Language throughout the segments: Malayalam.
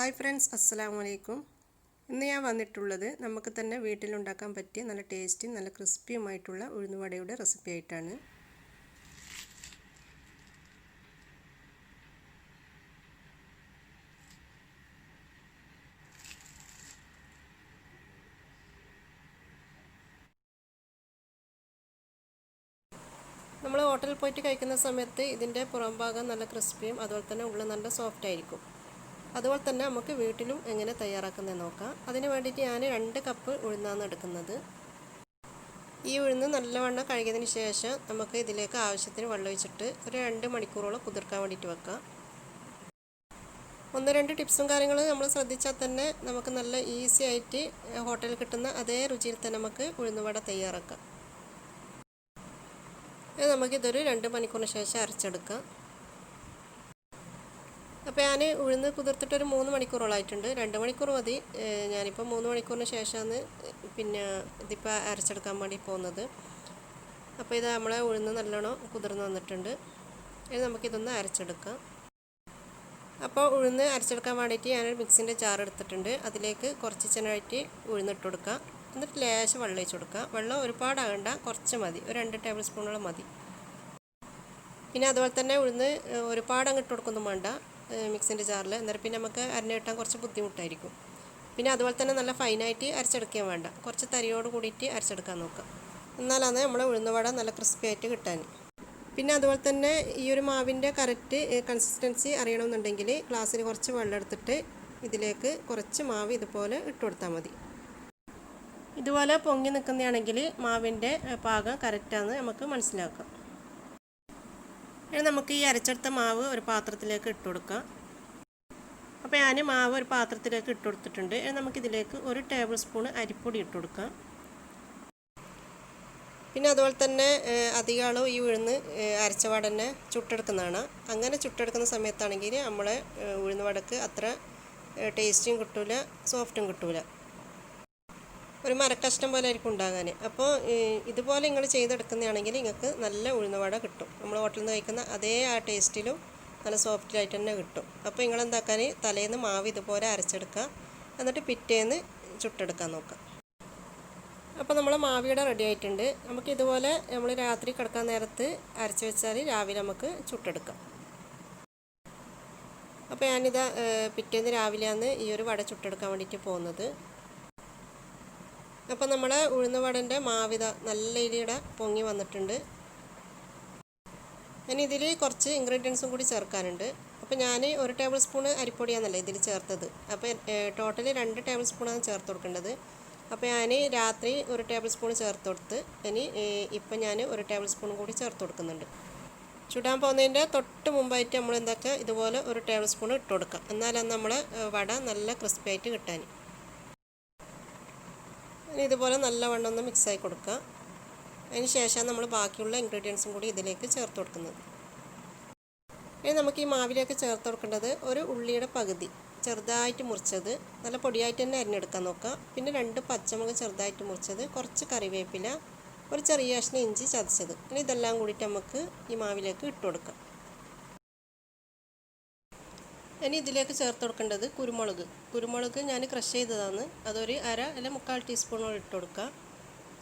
ഹായ് ഫ്രണ്ട്സ്, അസ്സലാമു അലൈക്കും. ഇന്ന് ഞാൻ വന്നിട്ടുള്ളത് നമുക്ക് തന്നെ വീട്ടിലുണ്ടാക്കാൻ പറ്റിയ നല്ല ടേസ്റ്റിയും നല്ല ക്രിസ്പിയുമായിട്ടുള്ള ഉഴുന്നുവടയുടെ റെസിപ്പി ആയിട്ടാണ്. നമ്മൾ ഹോട്ടലിൽ പോയിട്ട് കഴിക്കുന്ന സമയത്ത് ഇതിൻ്റെ പുറം ഭാഗം നല്ല ക്രിസ്പിയും അതുപോലെ തന്നെ ഉള്ളിൽ നല്ല സോഫ്റ്റ് ആയിരിക്കും. അതുപോലെ തന്നെ നമുക്ക് വീട്ടിലും എങ്ങനെ തയ്യാറാക്കുന്നതെന്ന് നോക്കാം. അതിന് വേണ്ടിയിട്ട് ഞാൻ 2 കപ്പ് ഉഴുന്നാണ് എടുക്കുന്നത്. ഈ ഉഴുന്ന് നല്ലവണ്ണം കഴുകിയതിന് ശേഷം നമുക്ക് ഇതിലേക്ക് ആവശ്യത്തിന് വെള്ളം ഒഴിച്ചിട്ട് ഒരു 2 മണിക്കൂറോളം കുതിർക്കാൻ വേണ്ടിയിട്ട് വെക്കാം. 1-2 ടിപ്സും കാര്യങ്ങളും നമ്മൾ ശ്രദ്ധിച്ചാൽ തന്നെ നമുക്ക് നല്ല ഈസി ആയിട്ട് ഹോട്ടലിൽ കിട്ടുന്ന അതേ രുചിയിൽ തന്നെ നമുക്ക് ഉഴുന്നുവട തയ്യാറാക്കാം. നമുക്കിതൊരു 2 മണിക്കൂറിന് ശേഷം അരച്ചെടുക്കാം. അപ്പോൾ ഞാൻ ഉഴുന്ന് കുതിർത്തിട്ടൊരു 3 മണിക്കൂറോളമായിട്ടുണ്ട്. 2 മണിക്കൂർ മതി. ഞാനിപ്പോൾ 3 മണിക്കൂറിന് ശേഷമാണ് ഇതിപ്പോൾ അരച്ചെടുക്കാൻ വേണ്ടി പോകുന്നത്. അപ്പോൾ ഇത് നമ്മളെ ഉഴുന്ന് നല്ലോണം കുതിർന്ന് വന്നിട്ടുണ്ട്. ഇനി നമുക്കിതൊന്ന് അരച്ചെടുക്കാം. അപ്പോൾ ഉഴുന്ന് അരച്ചെടുക്കാൻ വേണ്ടിയിട്ട് ഞാനൊരു മിക്സിൻ്റെ ജാർ എടുത്തിട്ടുണ്ട്. അതിലേക്ക് കുറച്ച് ചെറുതായിട്ട് ഉഴുന്നിട്ട് കൊടുക്കുക. എന്നിട്ട് ലേശം വെള്ളം ഒഴിച്ച് കൊടുക്കുക. വെള്ളം ഒരുപാടാകണ്ട, കുറച്ച് മതി, ഒരു 2 ടേബിൾ സ്പൂണോളം മതി. പിന്നെ അതുപോലെ തന്നെ ഉഴുന്ന് ഒരുപാട് അങ്ങോട്ട് കൊടുക്കൊന്നും വേണ്ട മിക്സിൻ്റെ ജാറിൽ. അന്നേരം പിന്നെ നമുക്ക് അരിഞ്ഞ് കിട്ടാൻ കുറച്ച് ബുദ്ധിമുട്ടായിരിക്കും. പിന്നെ അതുപോലെ തന്നെ നല്ല ഫൈനായിട്ട് അരച്ചെടുക്കാൻ വേണ്ട, കുറച്ച് തരിയോട് കൂടിയിട്ട് അരച്ചെടുക്കാൻ നോക്കുക. എന്നാലാണ് നമ്മളെ ഉഴുന്നുവട നല്ല ക്രിസ്പി ആയിട്ട് കിട്ടാൻ. പിന്നെ അതുപോലെ തന്നെ ഈ ഒരു മാവിൻ്റെ കറക്റ്റ് കൺസിസ്റ്റൻസി അറിയണമെന്നുണ്ടെങ്കിൽ ഗ്ലാസ്സിൽ കുറച്ച് വെള്ളം എടുത്തിട്ട് ഇതിലേക്ക് കുറച്ച് മാവ് ഇതുപോലെ ഇട്ട് കൊടുത്താൽ മതി. ഇതുപോലെ പൊങ്ങി നിൽക്കുന്നതാണെങ്കിൽ മാവിൻ്റെ പാകം കറക്റ്റാണെന്ന് നമുക്ക് മനസ്സിലാക്കാം. ഇനി നമുക്ക് ഈ അരച്ചെടുത്ത മാവ് ഒരു പാത്രത്തിലേക്ക് ഇട്ട് കൊടുക്കാം. അപ്പോൾ ഞാൻ മാവ് ഒരു പാത്രത്തിലേക്ക് ഇട്ട് കൊടുത്തിട്ടുണ്ട്. ഇനി നമുക്കിതിലേക്ക് 1 ടേബിൾ സ്പൂൺ അരിപ്പൊടി ഇട്ട് കൊടുക്കാം. പിന്നെ അതുപോലെ തന്നെ അധികം ഈ ഉഴുന്ന് അരച്ച വട തന്നെ ചുട്ടെടുക്കുന്നതാണ്. അങ്ങനെ ചുട്ടെടുക്കുന്ന സമയത്താണെങ്കിൽ നമ്മളെ ഉഴുന്ന് വടക്ക് അത്ര ടേസ്റ്റും കിട്ടില്ല, സോഫ്റ്റും കിട്ടില്ല, ഒരു മരക്കഷ്ണം പോലെ ആയിരിക്കും ഉണ്ടാകാൻ. അപ്പോൾ ഇതുപോലെ നിങ്ങൾ ചെയ്തെടുക്കുന്നതാണെങ്കിൽ നിങ്ങൾക്ക് നല്ല ഉഴുന്നുവട കിട്ടും. നമ്മൾ ഹോട്ടലിൽ നിന്ന് കഴിക്കുന്ന അതേ ആ ടേസ്റ്റിലും നല്ല സോഫ്റ്റിലായിട്ട് തന്നെ കിട്ടും. അപ്പോൾ നിങ്ങളെന്താക്കാൻ, തലേന്ന് മാവ് ഇതുപോലെ അരച്ചെടുക്കുക, എന്നിട്ട് പിറ്റേന്ന് ചുട്ടെടുക്കാൻ നോക്കുക. അപ്പോൾ നമ്മൾ മാവിയുടെ റെഡി ആയിട്ടുണ്ട്. നമുക്ക് ഇതുപോലെ നമ്മൾ രാത്രി കിടക്കാൻ നേരത്ത് അരച്ച് വെച്ചാൽ രാവിലെ നമുക്ക് ചുട്ടെടുക്കാം. അപ്പോൾ ഞാനിതാ പിറ്റേന്ന് രാവിലെയാണ് ഈ ഒരു വട ചുട്ടെടുക്കാൻ വേണ്ടിയിട്ട് പോകുന്നത്. അപ്പോൾ നമ്മുടെ ഉഴുന്നുവടൻ്റെ മാവിത നല്ല രീതിയുടെ പൊങ്ങി വന്നിട്ടുണ്ട്. ഇനി ഇതിൽ കുറച്ച് ഇൻഗ്രീഡിയൻസും കൂടി ചേർക്കാനുണ്ട്. അപ്പോൾ ഞാൻ 1 ടേബിൾ സ്പൂൺ അരിപ്പൊടിയാണല്ലോ ഇതിൽ ചേർത്തത്. അപ്പോൾ ടോട്ടൽ 2 ടേബിൾ സ്പൂണാണ് ചേർത്ത് കൊടുക്കേണ്ടത്. അപ്പോൾ ഞാൻ രാത്രി 1 ടേബിൾ സ്പൂൺ ചേർത്ത് കൊടുത്ത് ഇപ്പം ഞാൻ 1 ടേബിൾ സ്പൂൺ കൂടി ചേർത്ത് കൊടുക്കുന്നുണ്ട്. ചുടാൻ പോകുന്നതിൻ്റെ തൊട്ട് മുമ്പായിട്ട് നമ്മൾ എന്താക്കുക, ഇതുപോലെ 1 ടേബിൾ സ്പൂൺ ഇട്ട് കൊടുക്കുക. എന്നാലും നമ്മളെ വട നല്ല ക്രിസ്പി ആയിട്ട് കിട്ടാൻ. ഇനി ഇതുപോലെ നല്ലവണ്ണം ഒന്ന് മിക്സായി കൊടുക്കുക. അതിന് ശേഷം നമ്മൾ ബാക്കിയുള്ള ഇൻഗ്രീഡിയൻസും കൂടി ഇതിലേക്ക് ചേർത്ത് കൊടുക്കുന്നത്. ഇനി നമുക്ക് ഈ മാവിലേക്ക് ചേർത്ത് കൊടുക്കേണ്ടത് ഒരു ഉള്ളിയുടെ പകുതി ചെറുതായിട്ട് മുറിച്ചത്, നല്ല പൊടിയായിട്ട് തന്നെ അരിഞ്ഞെടുക്കാൻ നോക്കുക. പിന്നെ 2 പച്ചമുളക് ചെറുതായിട്ട് മുറിച്ചത്, കുറച്ച് കറിവേപ്പില, ഒരു ചെറിയ കഷ്ണം ഇഞ്ചി ചതച്ചത്. ഇനി ഇതെല്ലാം കൂടിയിട്ട് നമുക്ക് ഈ മാവിലേക്ക് ഇട്ട് കൊടുക്കാം. ഇനി ഇതിലേക്ക് ചേർത്ത് കൊടുക്കേണ്ടത് കുരുമുളക് ഞാൻ ക്രഷ് ചെയ്തതാണ്. അതൊരു 1/2 അല്ലെങ്കിൽ 1/4 ടീസ്പൂണോളം ഇട്ട് കൊടുക്കുക.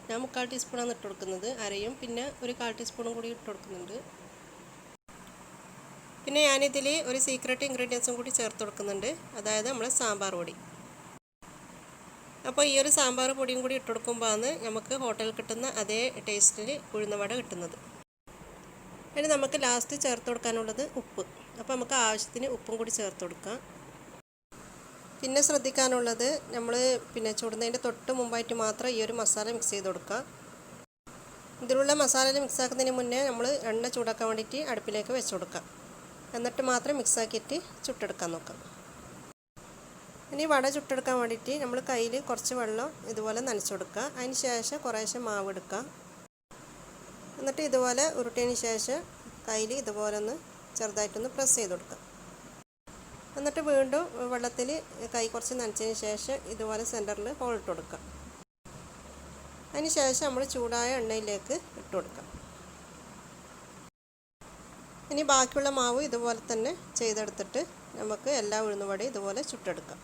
ഞാൻ 1/4 ടീസ്പൂണാണ് ഇട്ട് കൊടുക്കുന്നത്. അരയും പിന്നെ ഒരു 1/4 ടീസ്പൂണും കൂടി ഇട്ട് കൊടുക്കുന്നുണ്ട്. പിന്നെ ഞാനിതിൽ ഒരു സീക്രട്ട് ഇൻഗ്രീഡിയൻസും കൂടി ചേർത്ത് കൊടുക്കുന്നുണ്ട്, അതായത് നമ്മളെ സാമ്പാർ പൊടി. അപ്പോൾ ഈ ഒരു സാമ്പാർ പൊടിയും കൂടി ഇട്ട് കൊടുക്കുമ്പോഴാണ് നമുക്ക് ഹോട്ടലിൽ കിട്ടുന്ന അതേ ടേസ്റ്റിൽ ഉഴുന്നുവട കിട്ടുന്നത്. ഇനി നമുക്ക് ലാസ്റ്റ് ചേർത്ത് കൊടുക്കാനുള്ളത് ഉപ്പ്. അപ്പോൾ നമുക്ക് ആവശ്യത്തിന് ഉപ്പും കൂടി ചേർത്ത് കൊടുക്കാം. പിന്നെ ശ്രദ്ധിക്കാനുള്ളത്, നമ്മൾ ചുടുന്നതിൻ്റെ തൊട്ട് മുമ്പായിട്ട് മാത്രം ഈ ഒരു മസാല മിക്സ് ചെയ്ത് കൊടുക്കുക. ഇതിലുള്ള മസാല മിക്സ് ആക്കുന്നതിന് മുന്നേ നമ്മൾ എണ്ണ ചൂടാക്കാൻ വേണ്ടിയിട്ട് അടുപ്പിലേക്ക് വെച്ച് കൊടുക്കാം. എന്നിട്ട് മാത്രം മിക്സാക്കിയിട്ട് ചുട്ടെടുക്കാൻ നോക്കാം. ഇനി വട ചുട്ടെടുക്കാൻ വേണ്ടിയിട്ട് നമ്മൾ കയ്യിൽ കുറച്ച് വെള്ളം ഇതുപോലെ നനച്ച് കൊടുക്കുക. അതിന് ശേഷം കുറേശ്ശെ മാവ് എടുക്കുക. എന്നിട്ട് ഇതുപോലെ ഉരുട്ടിയതിന് ശേഷം കയ്യിൽ ഇതുപോലെ ഒന്ന് ചെറുതായിട്ടൊന്ന് പ്രസ് ചെയ്ത് കൊടുക്കുക. എന്നിട്ട് വീണ്ടും വെള്ളത്തിൽ കൈ കുറച്ച് നനച്ചതിന് ശേഷം ഇതുപോലെ സെൻറ്ററിൽ ഹോൾ ഇട്ട് കൊടുക്കുക. അതിന് ശേഷം നമ്മൾ ചൂടായ എണ്ണയിലേക്ക് ഇട്ട് കൊടുക്കുക. ഇനി ബാക്കിയുള്ള മാവ് ഇതുപോലെ തന്നെ ചെയ്തെടുത്തിട്ട് നമുക്ക് എല്ലാ ഉഴുന്നുവടയും ഇതുപോലെ ചുട്ടെടുക്കാം.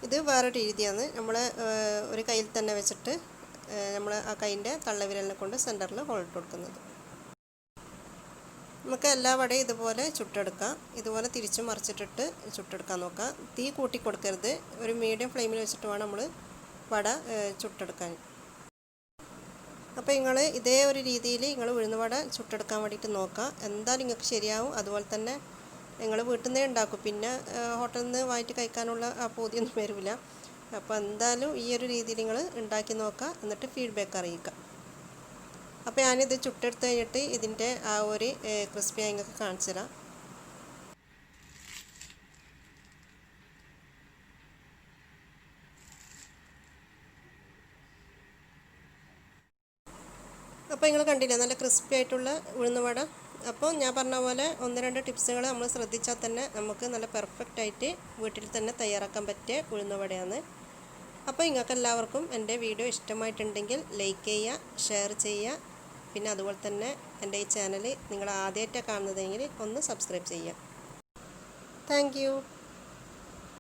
ഇത് വേറൊരു രീതിയാണ്. നമ്മൾ ഒരു കയ്യിൽ തന്നെ വെച്ചിട്ട് നമ്മൾ ആ കൈയിൻ്റെ തള്ളവിരലിനെ കൊണ്ട് സെൻറ്ററിൽ ഹോൾട്ട് കൊടുക്കുന്നത്. നമുക്ക് എല്ലാ വടയും ഇതുപോലെ ചുട്ടെടുക്കാം. ഇതുപോലെ തിരിച്ചു മറിച്ചിട്ടിട്ട് ചുട്ടെടുക്കാൻ നോക്കാം. തീ കൂട്ടി കൊടുക്കരുത്. ഒരു മീഡിയം ഫ്ലെയിമിൽ വെച്ചിട്ട് വേണം നമ്മൾ വട ചുട്ടെടുക്കാൻ. അപ്പോൾ നിങ്ങൾ ഇതേ ഒരു രീതിയിൽ നിങ്ങൾ ഉഴുന്നുവട ചുട്ടെടുക്കാൻ വേണ്ടിയിട്ട് നോക്കുക. എന്തായാലും നിങ്ങൾക്ക് ശരിയാവും. അതുപോലെ തന്നെ നിങ്ങൾ വീട്ടിൽ നിന്നേ ഉണ്ടാക്കും. പിന്നെ ഹോട്ടലിൽ നിന്ന് വാങ്ങിയിട്ട് കഴിക്കാനുള്ള ആ പൂതിയൊന്നും വരില്ല. അപ്പോൾ എന്തായാലും ഈ ഒരു രീതിയിൽ നിങ്ങൾ ഉണ്ടാക്കി നോക്കുക. എന്നിട്ട് ഫീഡ്ബാക്ക് അറിയിക്കുക. അപ്പോൾ ഞാനിത് ചുട്ടെടുത്ത് കഴിഞ്ഞിട്ട് ഇതിൻ്റെ ആ ഒരു ക്രിസ്പി നിങ്ങൾക്ക് കാണിച്ചു തരാം. അപ്പോൾ നിങ്ങൾ കണ്ടില്ലേ നല്ല ക്രിസ്പി ആയിട്ടുള്ള ഉഴുന്നുവട. അപ്പോൾ ഞാൻ പറഞ്ഞ പോലെ 1-2 ടിപ്സുകൾ നമ്മൾ ശ്രദ്ധിച്ചാൽ തന്നെ നമുക്ക് നല്ല പെർഫെക്റ്റ് ആയിട്ട് വീട്ടിൽ തന്നെ തയ്യാറാക്കാൻ പറ്റിയ ഉഴുന്നുവടയാണ്. അപ്പോൾ നിങ്ങൾക്ക് എല്ലാവർക്കും എൻ്റെ വീഡിയോ ഇഷ്ടമായിട്ടുണ്ടെങ്കിൽ ലൈക്ക് ചെയ്യുക, ഷെയർ ചെയ്യുക. പിന്നെ അതുപോലെ തന്നെ എൻ്റെ ഈ ചാനൽ നിങ്ങൾ ആദ്യമായിട്ടാണ് കാണുന്നതെങ്കിൽ ഒന്ന് സബ്സ്ക്രൈബ് ചെയ്യുക. Thank you.